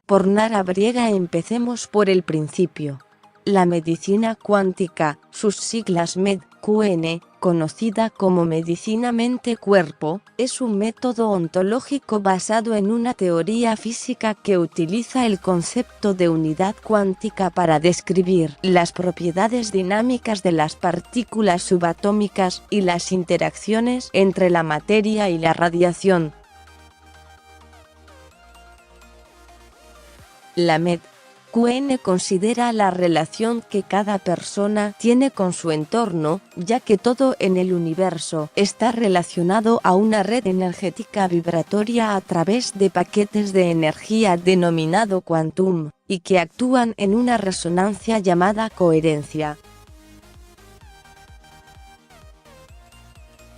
Por nada briega empecemos por el principio. La medicina cuántica, sus siglas MED-QN, conocida como medicina mente-cuerpo, es un método ontológico basado en una teoría física que utiliza el concepto de unidad cuántica para describir las propiedades dinámicas de las partículas subatómicas y las interacciones entre la materia y la radiación. La MED-QN considera la relación que cada persona tiene con su entorno, ya que todo en el universo está relacionado a una red energética vibratoria a través de paquetes de energía denominado quantum, y que actúan en una resonancia llamada coherencia.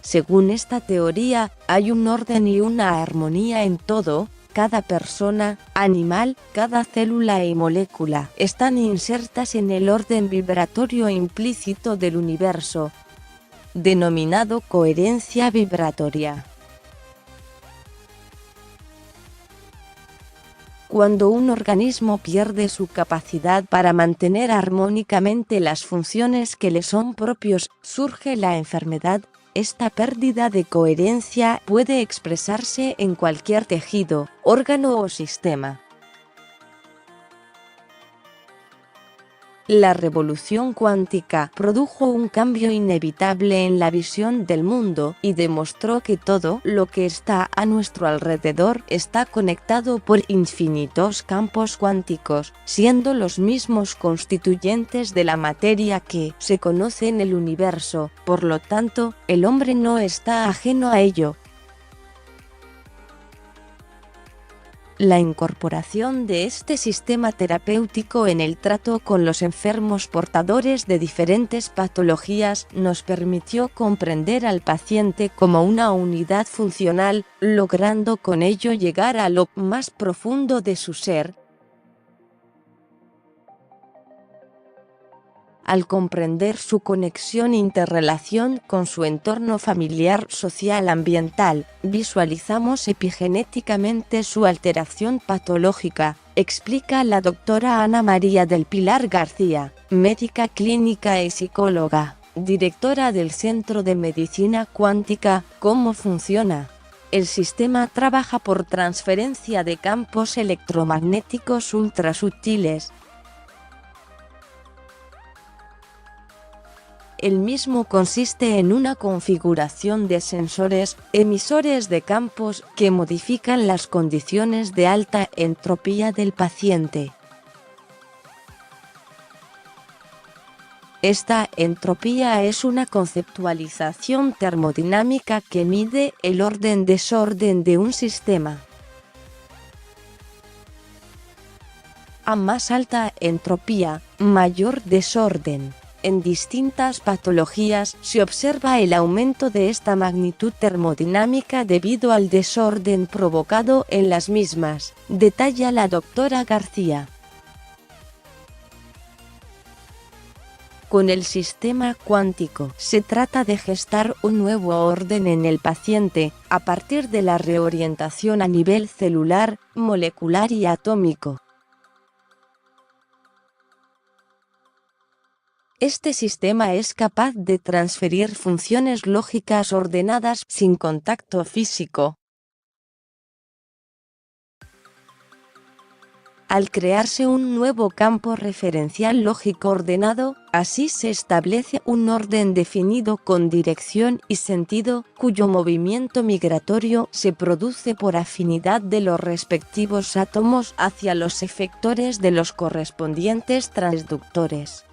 Según esta teoría, hay un orden y una armonía en todo. Cada persona, animal, cada célula y molécula están insertas en el orden vibratorio implícito del universo, denominado coherencia vibratoria. Cuando un organismo pierde su capacidad para mantener armónicamente las funciones que le son propios, surge la enfermedad. Esta pérdida de coherencia puede expresarse en cualquier tejido, órgano o sistema. La revolución cuántica produjo un cambio inevitable en la visión del mundo y demostró que todo lo que está a nuestro alrededor está conectado por infinitos campos cuánticos, siendo los mismos constituyentes de la materia que se conoce en el universo. Por lo tanto, el hombre no está ajeno a ello. La incorporación de este sistema terapéutico en el trato con los enfermos portadores de diferentes patologías nos permitió comprender al paciente como una unidad funcional, logrando con ello llegar a lo más profundo de su ser. Al comprender su conexión e interrelación con su entorno familiar, social, ambiental, visualizamos epigenéticamente su alteración patológica, explica la doctora Ana María del Pilar García, médica clínica y psicóloga, directora del Centro de Medicina Cuántica. ¿Cómo funciona? El sistema trabaja por transferencia de campos electromagnéticos ultrasutiles. El mismo consiste en una configuración de sensores, emisores de campos, que modifican las condiciones de alta entropía del paciente. Esta entropía es una conceptualización termodinámica que mide el orden-desorden de un sistema. A más alta entropía, mayor desorden. En distintas patologías se observa el aumento de esta magnitud termodinámica debido al desorden provocado en las mismas, detalla la doctora García. Con el sistema cuántico se trata de gestar un nuevo orden en el paciente, a partir de la reorientación a nivel celular, molecular y atómico. Este sistema es capaz de transferir funciones lógicas ordenadas sin contacto físico. Al crearse un nuevo campo referencial lógico ordenado, así se establece un orden definido con dirección y sentido, cuyo movimiento migratorio se produce por afinidad de los respectivos átomos hacia los efectores de los correspondientes transductores.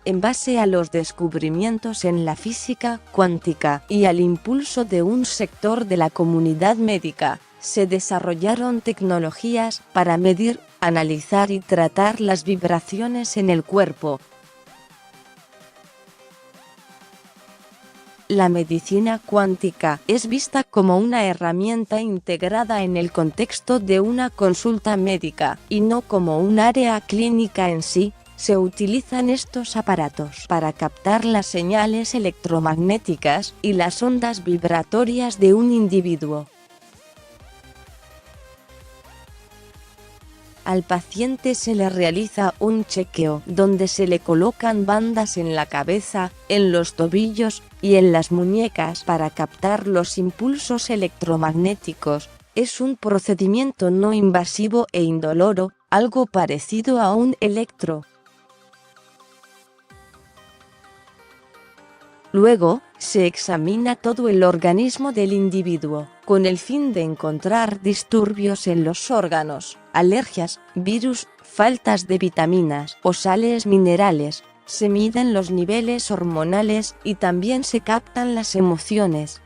En base a los descubrimientos en la física cuántica y al impulso de un sector de la comunidad médica, se desarrollaron tecnologías para medir, analizar y tratar las vibraciones en el cuerpo. La medicina cuántica es vista como una herramienta integrada en el contexto de una consulta médica, y no como un área clínica en sí. Se utilizan estos aparatos para captar las señales electromagnéticas y las ondas vibratorias de un individuo. Al paciente se le realiza un chequeo donde se le colocan bandas en la cabeza, en los tobillos y en las muñecas para captar los impulsos electromagnéticos. Es un procedimiento no invasivo e indoloro, algo parecido a un electro. Luego, se examina todo el organismo del individuo, con el fin de encontrar disturbios en los órganos, alergias, virus, faltas de vitaminas o sales minerales. Se miden los niveles hormonales y también se captan las emociones.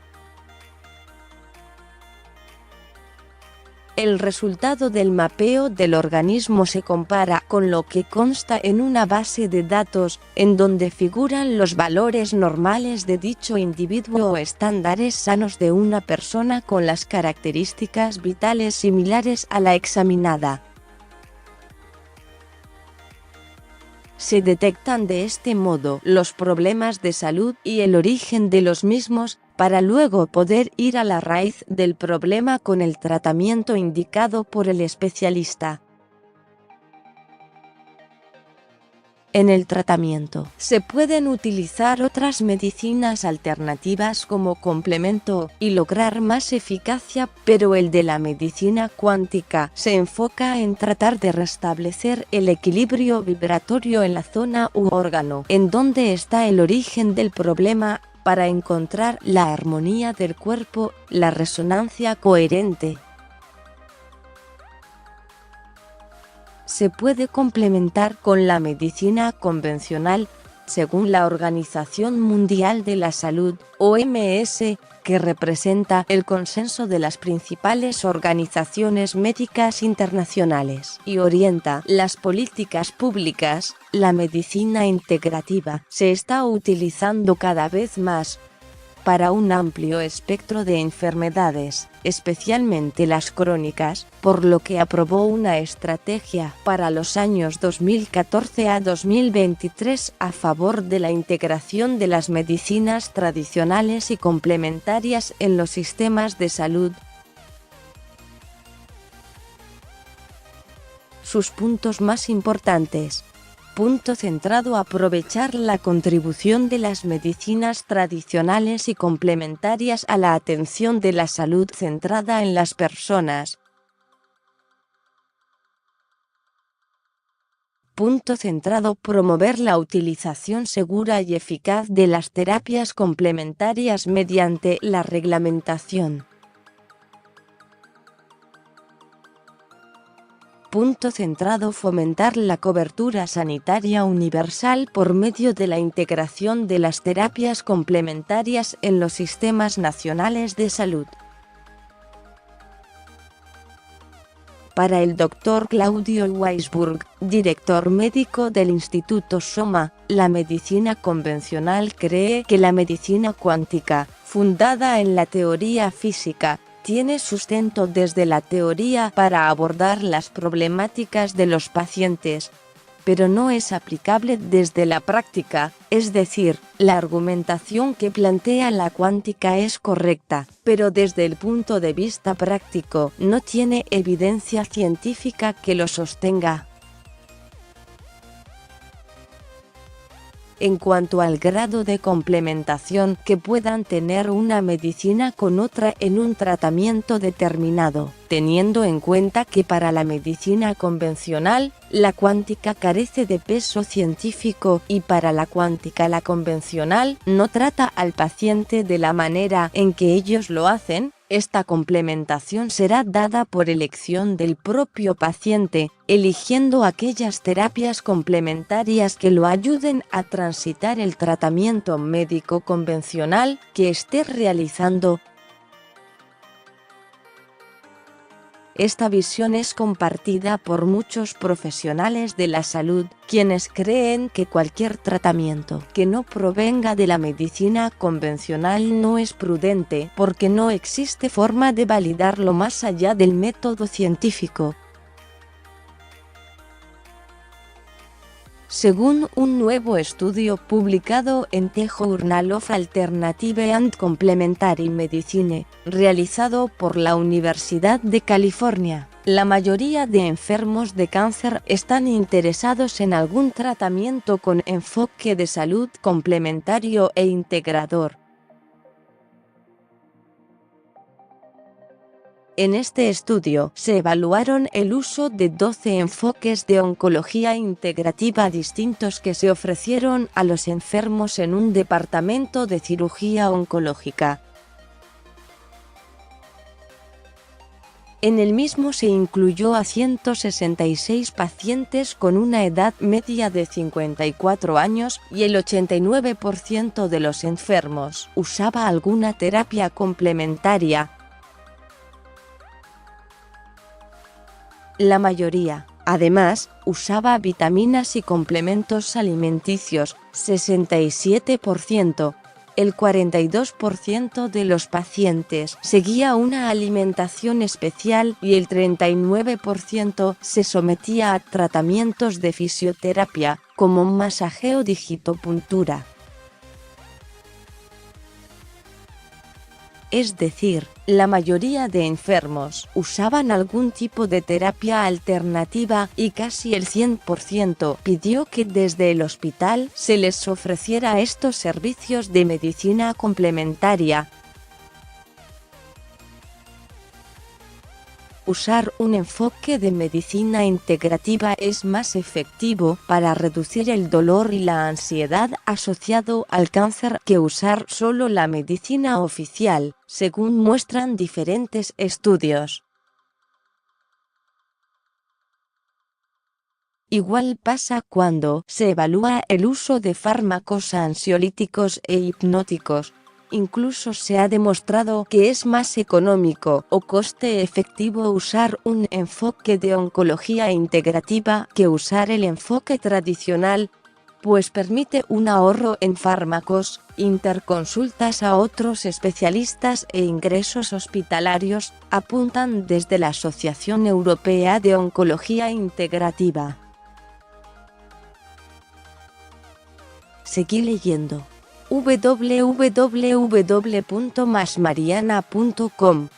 El resultado del mapeo del organismo se compara con lo que consta en una base de datos, en donde figuran los valores normales de dicho individuo o estándares sanos de una persona con las características vitales similares a la examinada. Se detectan de este modo los problemas de salud y el origen de los mismos, para luego poder ir a la raíz del problema con el tratamiento indicado por el especialista. En el tratamiento, se pueden utilizar otras medicinas alternativas como complemento y lograr más eficacia, pero el de la medicina cuántica se enfoca en tratar de restablecer el equilibrio vibratorio en la zona u órgano en donde está el origen del problema, para encontrar la armonía del cuerpo, la resonancia coherente. Se puede complementar con la medicina convencional, según la Organización Mundial de la Salud, OMS, que representa el consenso de las principales organizaciones médicas internacionales y orienta las políticas públicas. La medicina integrativa se está utilizando cada vez más para un amplio espectro de enfermedades, especialmente las crónicas, por lo que aprobó una estrategia para los años 2014 a 2023 a favor de la integración de las medicinas tradicionales y complementarias en los sistemas de salud. Sus puntos más importantes. Punto centrado: aprovechar la contribución de las medicinas tradicionales y complementarias a la atención de la salud centrada en las personas. Punto centrado: promover la utilización segura y eficaz de las terapias complementarias mediante la reglamentación. Punto centrado: fomentar la cobertura sanitaria universal por medio de la integración de las terapias complementarias en los sistemas nacionales de salud. Para el Dr. Claudio Weisburg, director médico del Instituto Soma, la medicina convencional cree que la medicina cuántica, fundada en la teoría física, tiene sustento desde la teoría para abordar las problemáticas de los pacientes, pero no es aplicable desde la práctica, es decir, la argumentación que plantea la cuántica es correcta, pero desde el punto de vista práctico no tiene evidencia científica que lo sostenga. En cuanto al grado de complementación que puedan tener una medicina con otra en un tratamiento determinado, teniendo en cuenta que para la medicina convencional, la cuántica carece de peso científico y para la cuántica la convencional no trata al paciente de la manera en que ellos lo hacen, esta complementación será dada por elección del propio paciente, eligiendo aquellas terapias complementarias que lo ayuden a transitar el tratamiento médico convencional que esté realizando. Esta visión es compartida por muchos profesionales de la salud, quienes creen que cualquier tratamiento que no provenga de la medicina convencional no es prudente porque no existe forma de validarlo más allá del método científico. Según un nuevo estudio publicado en The Journal of Alternative and Complementary Medicine, realizado por la Universidad de California, la mayoría de enfermos de cáncer están interesados en algún tratamiento con enfoque de salud complementario e integrador. En este estudio se evaluaron el uso de 12 enfoques de oncología integrativa distintos que se ofrecieron a los enfermos en un departamento de cirugía oncológica. En el mismo se incluyó a 166 pacientes con una edad media de 54 años y el 89% de los enfermos usaba alguna terapia complementaria. La mayoría, además, usaba vitaminas y complementos alimenticios, 67%. El 42% de los pacientes seguía una alimentación especial y el 39% se sometía a tratamientos de fisioterapia, como masaje o digitopuntura. Es decir, la mayoría de enfermos usaban algún tipo de terapia alternativa y casi el 100% pidió que desde el hospital se les ofreciera estos servicios de medicina complementaria. Usar un enfoque de medicina integrativa es más efectivo para reducir el dolor y la ansiedad asociado al cáncer que usar solo la medicina oficial, según muestran diferentes estudios. Igual pasa cuando se evalúa el uso de fármacos ansiolíticos e hipnóticos. Incluso se ha demostrado que es más económico o coste efectivo usar un enfoque de oncología integrativa que usar el enfoque tradicional, pues permite un ahorro en fármacos, interconsultas a otros especialistas e ingresos hospitalarios, apuntan desde la Asociación Europea de Oncología Integrativa. Seguí leyendo. www.masmariana.com